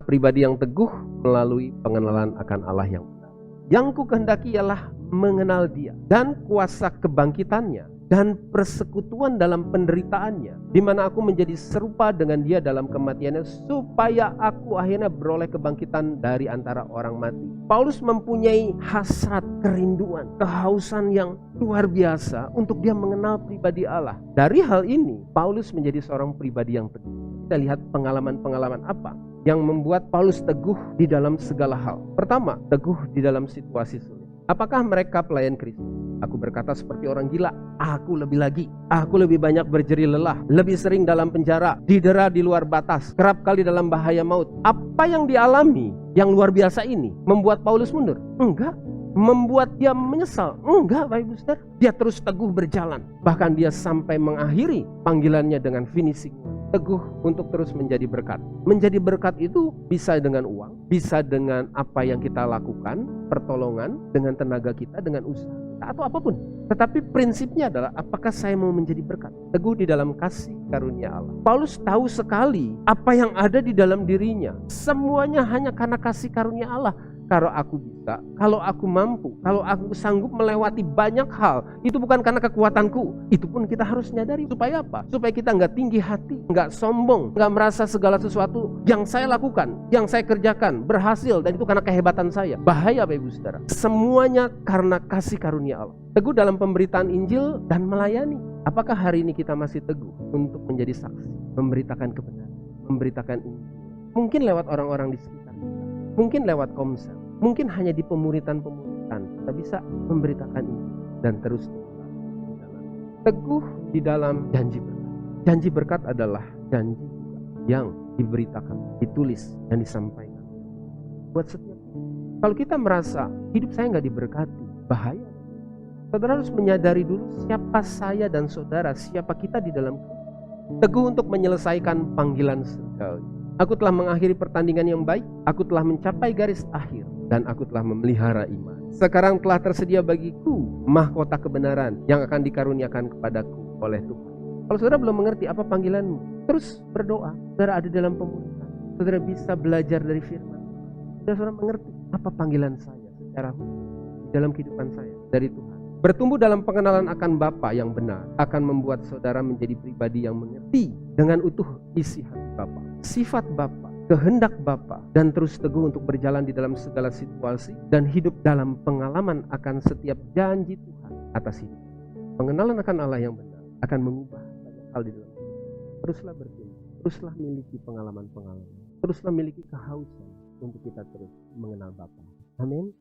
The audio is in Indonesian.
pribadi yang teguh melalui pengenalan akan Allah yang benar. Yang ku kehendaki ialah mengenal Dia dan kuasa kebangkitannya dan persekutuan dalam penderitaannya, di mana aku menjadi serupa dengan Dia dalam kematiannya, supaya aku akhirnya beroleh kebangkitan dari antara orang mati. Paulus mempunyai hasrat, kerinduan, kehausan yang luar biasa untuk dia mengenal pribadi Allah. Dari hal ini, Paulus menjadi seorang pribadi yang teguh. Kita lihat pengalaman-pengalaman apa yang membuat Paulus teguh di dalam segala hal. Pertama, teguh di dalam situasi sulit. Apakah mereka pelayan Kristus? Aku berkata seperti orang gila, aku lebih lagi. Aku lebih banyak berjerih lelah, lebih sering dalam penjara, didera di luar batas, kerap kali dalam bahaya maut. Apa yang dialami yang luar biasa ini membuat Paulus mundur? Enggak. Membuat dia menyesal? Enggak, Bapak Ibu Saudara. Dia terus teguh berjalan. Bahkan dia sampai mengakhiri panggilannya dengan finishing. Teguh untuk terus menjadi berkat. Menjadi berkat itu bisa dengan uang, bisa dengan apa yang kita lakukan, pertolongan, dengan tenaga kita, dengan usaha kita, atau apapun. Tetapi prinsipnya adalah apakah saya mau menjadi berkat? Teguh di dalam kasih karunia Allah. Paulus tahu sekali apa yang ada di dalam dirinya. Semuanya hanya karena kasih karunia Allah. Kalau aku bisa, kalau aku mampu, kalau aku sanggup melewati banyak hal, itu bukan karena kekuatanku. Itu pun kita harus nyadari. Supaya apa? Supaya kita nggak tinggi hati, nggak sombong, nggak merasa segala sesuatu yang saya lakukan, yang saya kerjakan berhasil, dan itu karena kehebatan saya. Bahaya, Bapak Ibu Saudara. Semuanya karena kasih karunia Allah. Teguh dalam pemberitaan Injil dan melayani. Apakah hari ini kita masih teguh untuk menjadi saksi, memberitakan kebenaran, memberitakan Injil? Mungkin lewat orang-orang di sekitar kita, mungkin lewat komsel, mungkin hanya di pemuritan kita bisa memberitakan ini dan terus teguh di dalam janji berkat. Janji berkat adalah janji yang diberitakan, ditulis, dan disampaikan buat setiap kita. Kalau kita merasa hidup saya nggak diberkati, bahaya. Saudara harus menyadari dulu siapa saya dan saudara, siapa kita di dalam teguh untuk menyelesaikan panggilan surgawi. Aku telah mengakhiri pertandingan yang baik, aku telah mencapai garis akhir, dan aku telah memelihara iman. Sekarang telah tersedia bagiku mahkota kebenaran yang akan dikaruniakan kepadaku oleh Tuhan. Kalau saudara belum mengerti apa panggilanmu, terus berdoa. Saudara ada dalam pemuritan, saudara bisa belajar dari firman. Saudara mengerti apa panggilan saya secara dalam kehidupan saya dari Tuhan. Bertumbuh dalam pengenalan akan Bapa yang benar akan membuat saudara menjadi pribadi yang mengerti dengan utuh isi hati Bapa, sifat Bapa, kehendak Bapa, dan terus teguh untuk berjalan di dalam segala situasi dan hidup dalam pengalaman akan setiap janji Tuhan atas hidup. Pengenalan akan Allah yang benar akan mengubah banyak hal di dalam hidup. Teruslah bertumbuh, teruslah miliki pengalaman-pengalaman, teruslah miliki kehausan untuk kita terus mengenal Bapa. Amin.